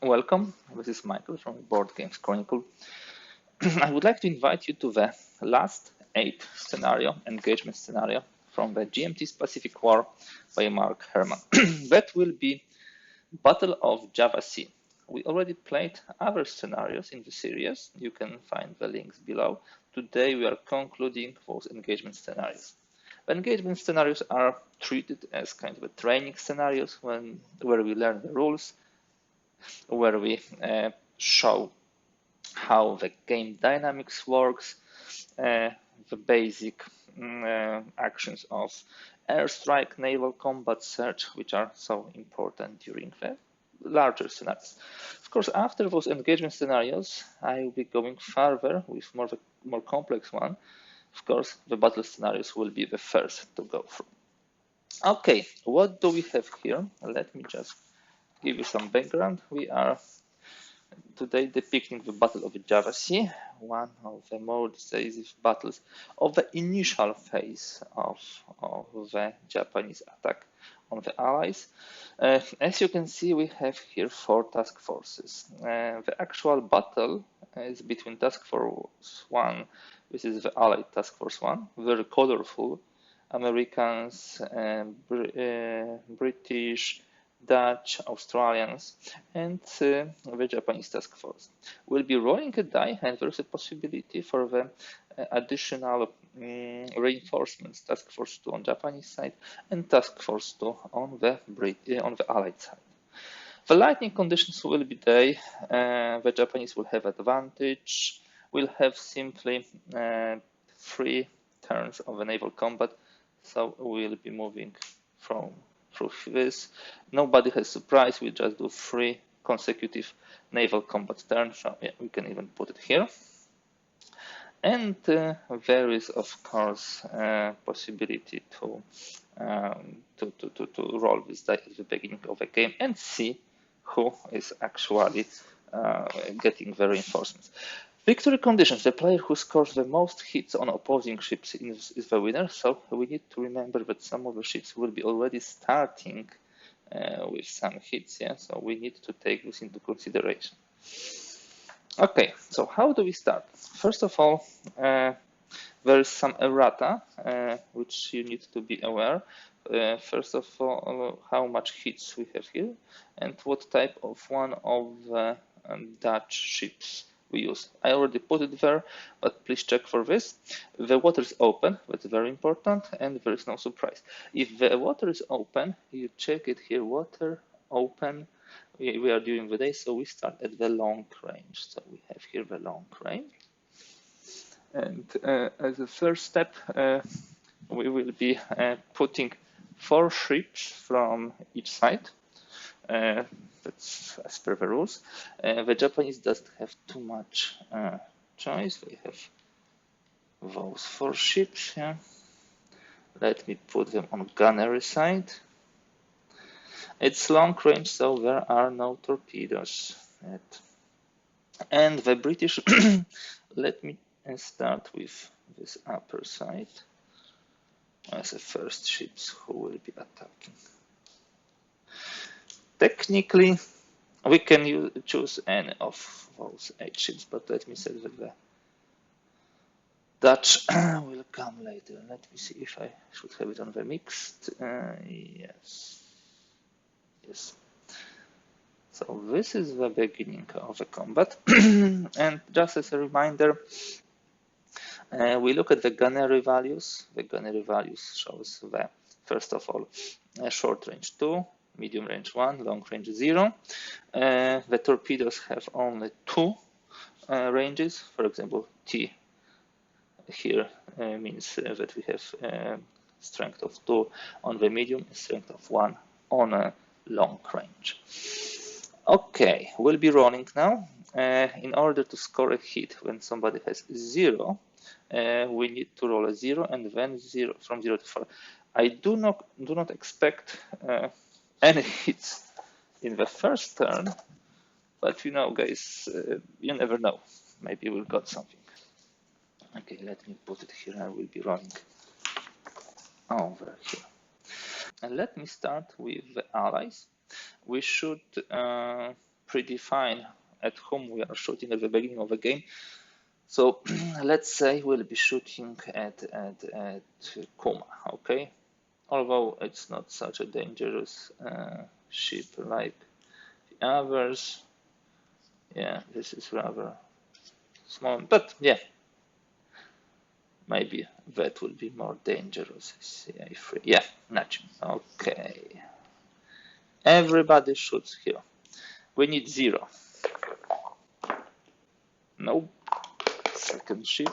Welcome, this is Michael from Board Games Chronicle. I would like to invite you to the last 8 scenario, engagement scenario, from the GMT's Pacific War by Mark Herman. That will be Battle of Java Sea. We already played other scenarios in the series. You can find the links below. Today we are concluding those engagement scenarios. The engagement scenarios are treated as kind of a training scenarios where we learn the rules, where we show how the game dynamics works, the basic actions of airstrike, naval combat, search, which are so important during the larger scenarios. Of course, after those engagement scenarios, I will be going further with more complex one. Of course, the battle scenarios will be the first to go through. Okay, what do we have here? Let me just give you some background. We are today depicting the Battle of Java Sea, one of the more decisive battles of the initial phase of the Japanese attack on the Allies. As you can see, we have here 4 task forces. The actual battle is between Task Force 1, this is the Allied Task Force 1, very colorful. Americans, British, Dutch, Australians, and the Japanese task force. We'll be rolling a die, and there's a possibility for the additional reinforcements, Task Force 2 on Japanese side and Task Force 2 on the Allied side. The lightning conditions will be day. The Japanese will have advantage. We'll have simply 3 turns of the naval combat, so we'll be moving through this. Nobody has surprise. We just do 3 consecutive naval combat turns. So yeah, we can even put it here. And there is, of course, possibility to roll this die at the beginning of the game and see who is actually getting the reinforcements. Victory conditions. The player who scores the most hits on opposing ships is the winner. So we need to remember that some of the ships will be already starting with some hits. Yeah, so we need to take this into consideration. Okay, so how do we start? First of all, there is some errata which you need to be aware. First of all, how much hits we have here, and what type of one of the Dutch ships we use. I already put it there, but please check for this. The water is open, that's very important, and there is no surprise. If the water is open, you check it here, water open. We are during the day, so we start at the long range. So we have here the long range. And as a first step, we will be putting 4 ships from each side. That's as per the rules. The Japanese doesn't have too much choice. We have those 4 ships here. Let me put them on gunnery side. It's long range, so there are no torpedoes yet. And the British, let me start with this upper side as the first ships who will be attacking. Technically, we can choose any of those 8 ships, but let me say that the Dutch will come later. Let me see if I should have it on the mixed. Yes. Yes. So this is the beginning of the combat. And just as a reminder, we look at the gunnery values. The gunnery values shows the, first of all, short range 2, medium range 1, long range 0. The torpedoes have only 2 ranges. For example, T here means that we have strength of 2 on the medium and strength of 1 on a long range. Okay, we'll be rolling now. In order to score a hit when somebody has 0, we need to roll a 0 and then 0 from 0 to 4. I do not expect any hits in the first turn, but you know, guys, you never know. Maybe we'll got something. Okay, let me put it here. I will be rolling over here. And let me start with the allies. We should predefine at whom we are shooting at the beginning of the game. So let's say we'll be shooting at Kuma, okay? Although it's not such a dangerous ship like the others. Yeah, this is rather small, but yeah, maybe that will be more dangerous. CA3. Yeah, naturally. Okay. Everybody shoots here. We need 0. No. Second ship.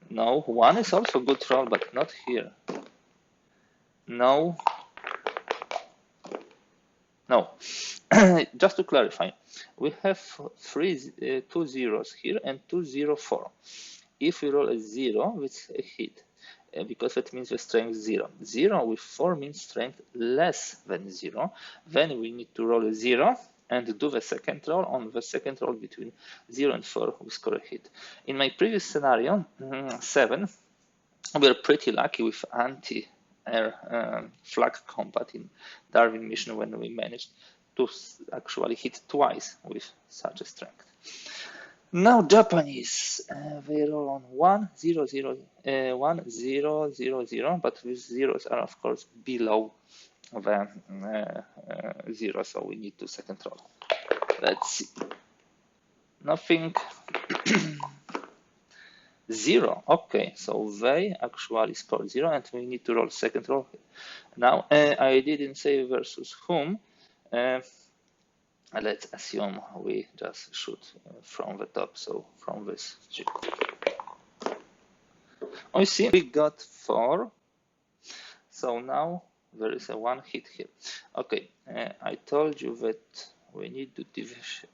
No. 1 is also good roll, but not here. No. No. Just to clarify, we have 2 zeros here and 2 0 4. If we roll a 0, it's a hit, because that means the strength 0. 0 with 4 means strength less than 0. Then we need to roll a 0 and do the second roll. On the second roll between 0 and 4, we score a hit. In my previous scenario, 7, we were pretty lucky with anti-air flak combat in Darwin mission when we managed to actually hit twice with such a strength. Now Japanese, they roll on 1 0 0 1 0 0 0, but these zeros are of course below the 0, so we need to second roll. Let's see. Nothing. 0. Okay, so they actually scored 0, and we need to roll second roll. Now I didn't say versus whom. Let's assume we just shoot from the top, so from this chip. Oh, you see, we got 4. So now there is a 1 hit here. Okay, I told you that we need to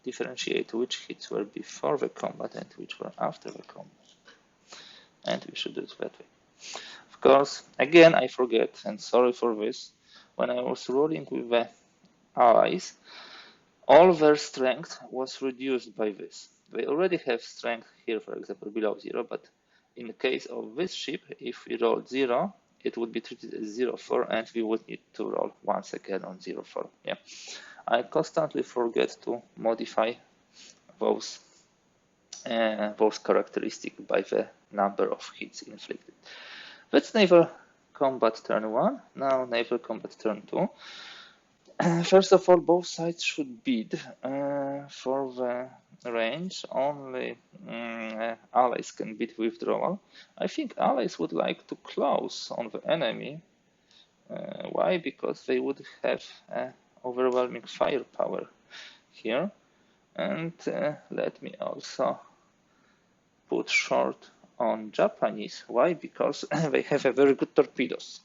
differentiate which hits were before the combat and which were after the combat. And we should do it that way. Of course, again, I forget, and sorry for this. When I was rolling with the allies, all their strength was reduced by this. They already have strength here, for example, below 0, but in the case of this ship, if we roll 0, it would be treated as 0 4, and we would need to roll once again on 0 4. Yeah, I constantly forget to modify those characteristics by the number of hits inflicted. That's naval combat turn 1. Now naval combat turn 2. First of all, both sides should bid for the range. Only allies can bid withdrawal. I think allies would like to close on the enemy. Why? Because they would have overwhelming firepower here. And let me also put short on Japanese. Why? Because they have a very good torpedoes.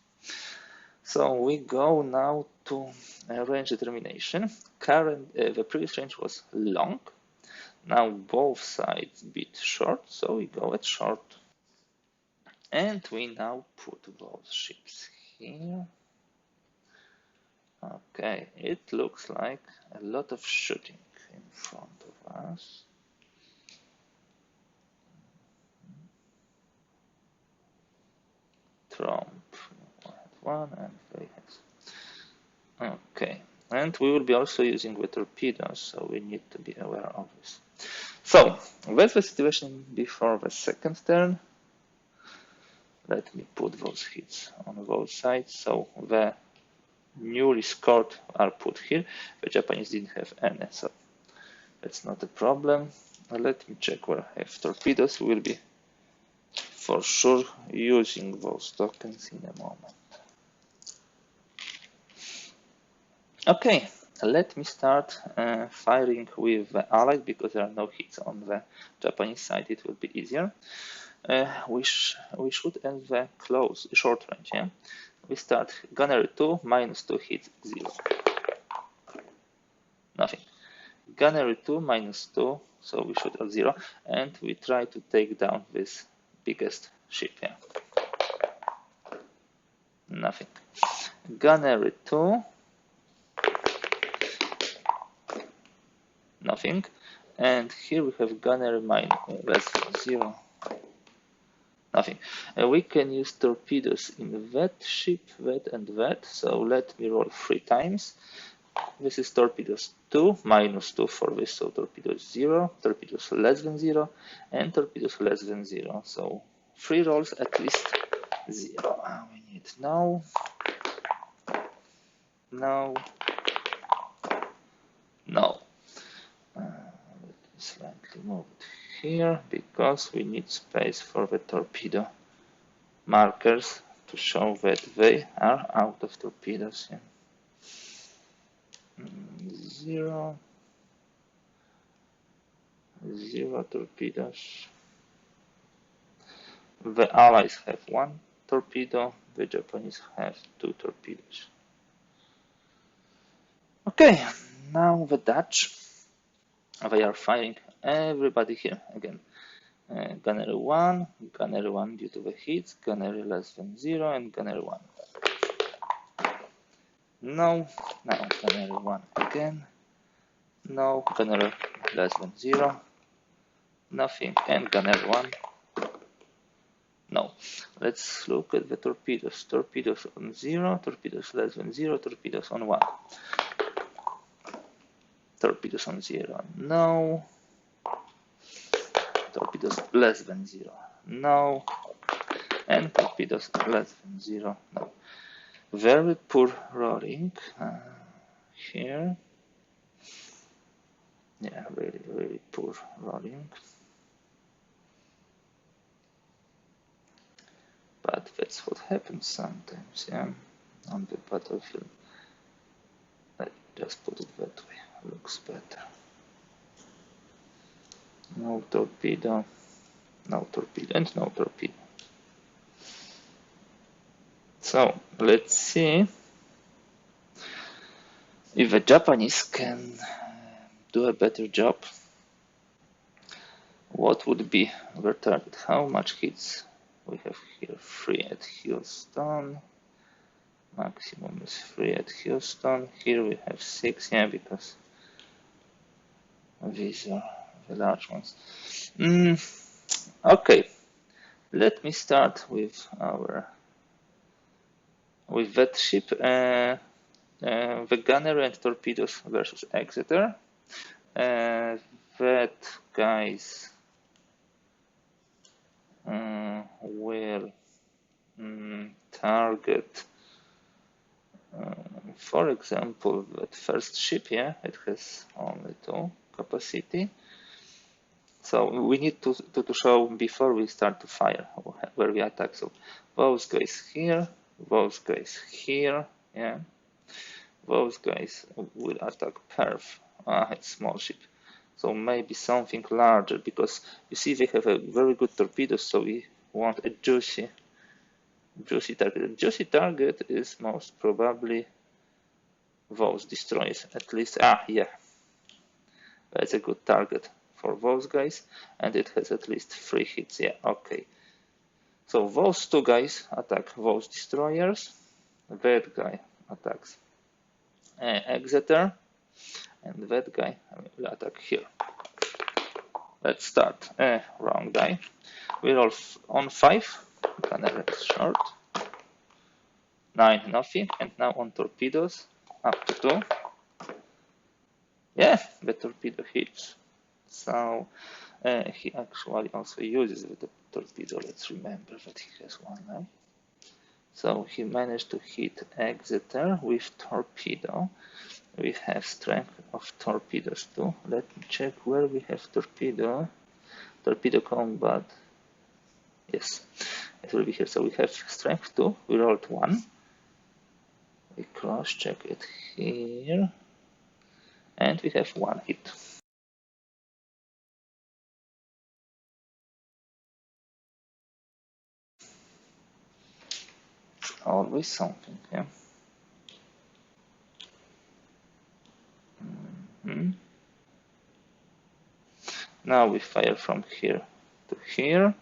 So we go now to range determination. The previous range was long. Now both sides bid short, so we go at short. And we now put those ships here. Okay, it looks like a lot of shooting in front of us. Trump had 1 and they had. Okay, and we will be also using the torpedoes, so we need to be aware of this. So that's the situation before the second turn. Let me put those hits on both sides. So the newly scored are put here. The Japanese didn't have any, so that's not a problem. Let me check where I have torpedoes. We will be for sure using those tokens in a moment. Okay, let me start firing with the allies because there are no hits on the Japanese side. It will be easier. We shoot at the close, short range. Yeah, we start gunnery 2, -2 hits 0. Nothing. Gunnery 2, -2, so we shoot at 0, and we try to take down this biggest ship. Yeah. Nothing. Gunnery 2. Nothing. And here we have gunnery -0. Nothing. We can use torpedoes in that ship, that and that. So let me roll 3 times. This is torpedoes 2, minus 2 for this, so torpedoes 0, torpedoes less than 0, and torpedoes less than 0. So 3 rolls at least 0. We need no, no, no. Slightly move it here because we need space for the torpedo markers to show that they are out of torpedoes. Yeah. 0, 0 torpedoes. The Allies have 1 torpedo, the Japanese have 2 torpedoes. Okay, now the Dutch, they are firing everybody here again. Gunnery 1, gunnery 1 due to the hits, gunnery less than 0, and gunnery 1. No, now gunnery 1 again. No, gunnery less than 0. Nothing, and gunnery 1. No. Let's look at the torpedoes. Torpedoes on 0, torpedoes less than 0, torpedoes on 1. Torpedoes on 0, no. Torpedoes less than 0, no. And torpedoes less than 0, no. Very poor rolling here. Yeah, really, really poor rolling. But that's what happens sometimes, yeah, on the battlefield. Let's just put it that way, looks better. No torpedo, no torpedo, and no torpedo. So let's see if the Japanese can do a better job. What would be their target? How much hits we have here? 3 at Houston. Maximum is 3 at Houston. Here we have 6, yeah, because these are the large ones. Okay, let me start with that ship, the gunnery and torpedoes versus Exeter. That guys will target, for example, that first ship. Yeah, it has only 2 capacity. So we need to show before we start to fire where we attack. So those guys here, those guys here, yeah. Those guys will attack Perth. It's small ship. So maybe something larger, because you see they have a very good torpedoes, so we want a juicy target. A juicy target is most probably those destroyers, at least. Yeah, that's a good target for those guys, and it has at least 3 hits. Yeah, okay. So those 2 guys attack those destroyers. That guy attacks Exeter, and that guy will attack here. Let's start. Wrong guy. We roll on 5. Gunnery is short. 9, nothing. And now on torpedoes, up to 2. Yeah, the torpedo hits. So he actually also uses the torpedo. Let's remember that he has 1 now. So he managed to hit Exeter with torpedo. We have strength of torpedoes too. Let me check where we have torpedo. Torpedo combat. Yes, it will be here. So we have strength 2. We rolled 1. We cross check it here. And we have 1 hit. Always something, yeah. Now we fire from here to here,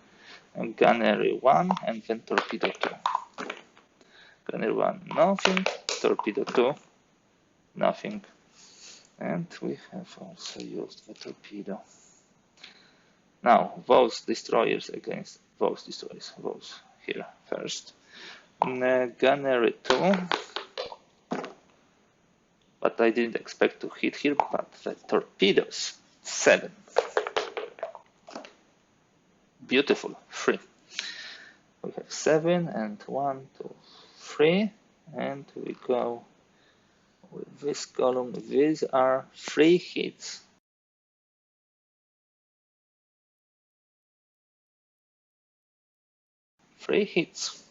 and gunnery 1, and then torpedo 2. Gunnery 1, nothing. Torpedo 2, nothing. And we have also used the torpedo. Now those destroyers against those destroyers. Those here first. Gunnery 2. but I didn't expect to hit here, but the torpedoes, 7. Beautiful, 3. We have 7 and 1, 2, 3, and we go with this column. These are 3 hits. Three hits,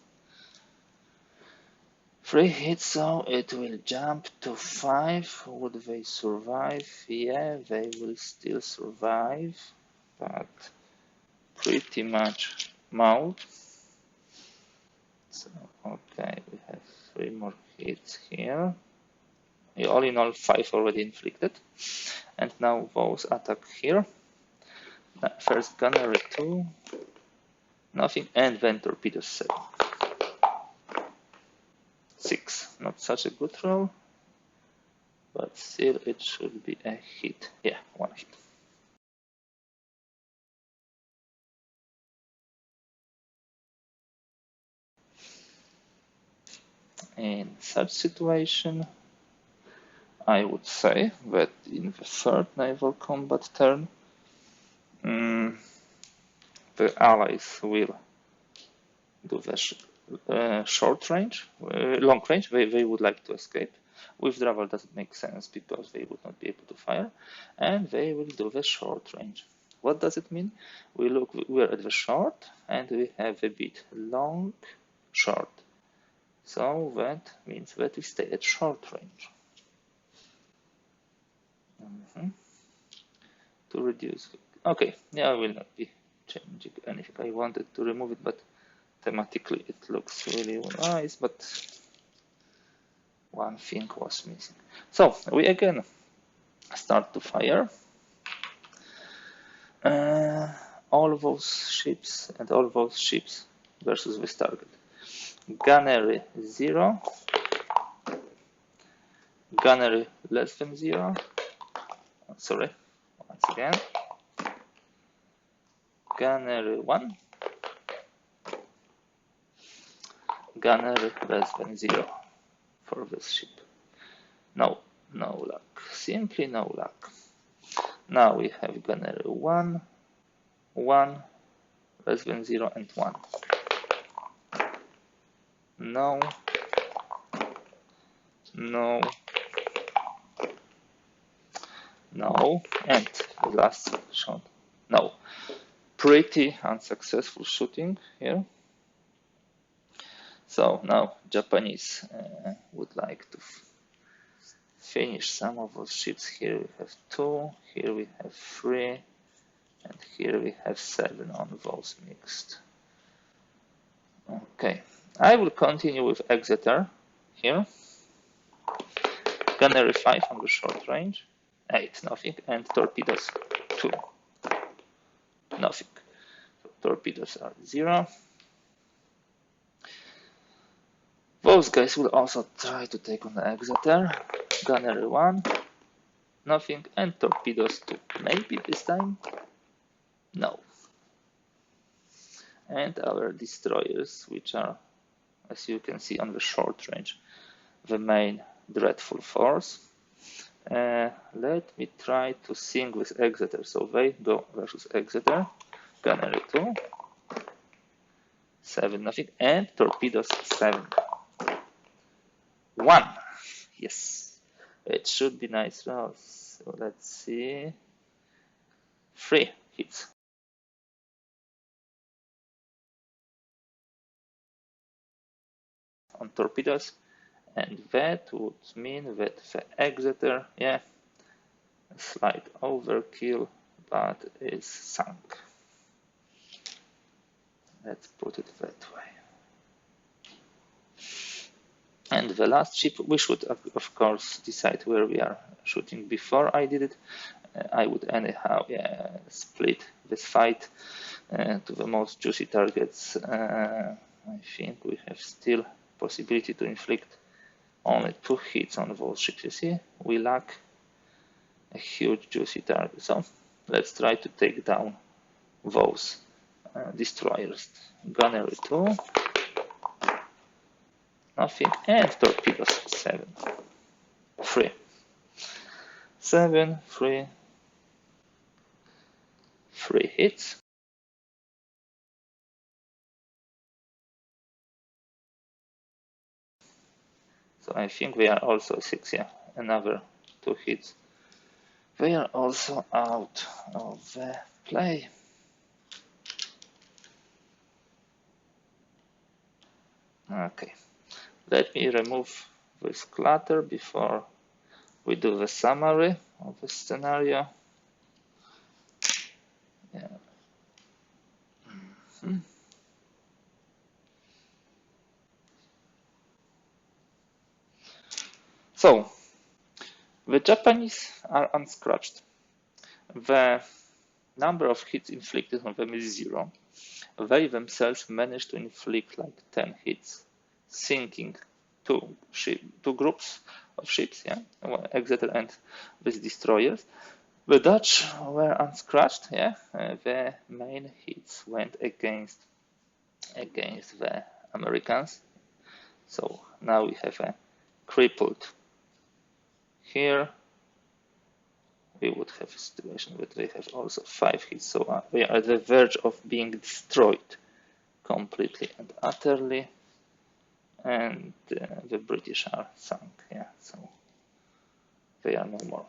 so it will jump to 5. Would they survive? Yeah, they will still survive, but pretty much mouth. So, okay, we have 3 more hits here. All in all, 5 already inflicted. And now those attack here. First gunnery 2, nothing, and then torpedo 7. 6, not such a good roll, but still it should be a hit. Yeah, 1 hit. In such situation, I would say that in the third naval combat turn, the allies will do the short range, long range. They would like to escape. Withdrawal doesn't make sense because they would not be able to fire, and they will do the short range. What does it mean? We're at the short, and we have a bit long, short. So that means that we stay at short range. To reduce. Okay, yeah, I will not be changing anything. I wanted to remove it, but thematically it looks really nice, but one thing was missing. So we again start to fire. All of those ships and all of those ships versus this target. Gunnery 0. Gunnery less than 0. Sorry, once again. Gunnery 1. Gunnery less than 0 for this ship. No luck. Simply no luck. Now we have gunnery 1, 1, less than 0, and 1. No, and the last shot. No. Pretty unsuccessful shooting here. So now Japanese would like to finish some of those ships. Here we have 2, here we have 3, and here we have 7 on those mixed. Okay, I will continue with Exeter here. Gunnery 5 on the short range, 8, nothing, and torpedoes 2, nothing. So torpedoes are 0. Those guys will also try to take on the Exeter. Gunnery 1, nothing, and torpedoes 2. Maybe this time? No. And our destroyers, which are, as you can see on the short range, the main dreadful force. Let me try to sing with Exeter. So they go versus Exeter. Gunnery 2, 7, nothing, and torpedoes 7. 1. Yes, it should be nice rolls. So let's see. 3 hits. On torpedoes, and that would mean that the Exeter, yeah, a slight overkill, but is sunk. Let's put it that way. And the last ship, we should of course decide where we are shooting. Before I did it, I would anyhow split this fight to the most juicy targets. I think we have still possibility to inflict only 2 hits on those ships. You see, we lack a huge juicy target. So let's try to take down those destroyers. Gunnery 2, nothing, and torpedoes 7. 3. 7, 3 hits. So I think we are also 6, yeah, another 2 hits. They are also out of the play. Okay, let me remove this clutter before we do the summary of the scenario. Yeah. So, the Japanese are unscratched. The number of hits inflicted on them is 0. They themselves managed to inflict like 10 hits, sinking two groups of ships, yeah, Exeter and these destroyers. The Dutch were unscratched, yeah. The main hits went against the Americans. So now we have a crippled. Here we would have a situation that they have also 5 hits, so they are at the verge of being destroyed completely and utterly, and the British are sunk, yeah, so they are no more.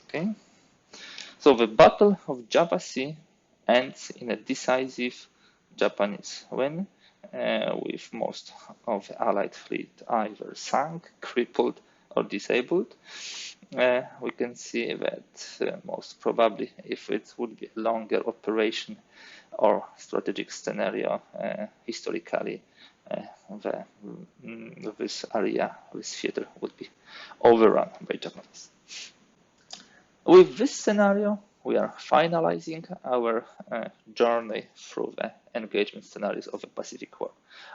Okay, so the Battle of Java Sea ends in a decisive Japanese win, with most of the Allied fleet either sunk, crippled, or disabled. We can see that most probably, if it would be a longer operation or strategic scenario, historically, this area, this theater, would be overrun by Japanese. With this scenario, we are finalizing our journey through the engagement scenarios of the Pacific War.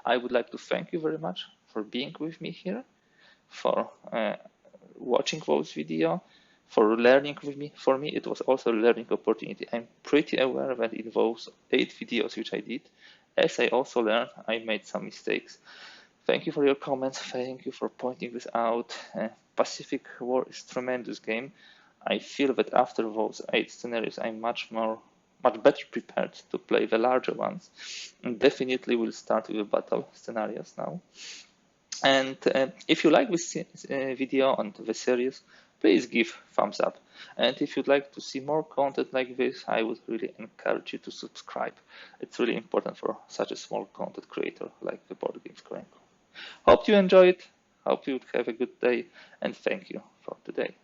I would like to thank you very much for being with me here, for watching those videos, for learning with me. For me, it was also a learning opportunity. I'm pretty aware that in those 8 videos which I did, as I also learned, I made some mistakes. Thank you for your comments. Thank you for pointing this out. Pacific War is a tremendous game. I feel that after those 8 scenarios, I'm much better prepared to play the larger ones. And definitely will start with the battle scenarios now. And if you like this video and the series, please give thumbs up. And if you'd like to see more content like this, I would really encourage you to subscribe. It's really important for such a small content creator like the Board Games Chronicle. Hope you enjoyed. Hope you have a good day, and thank you for today.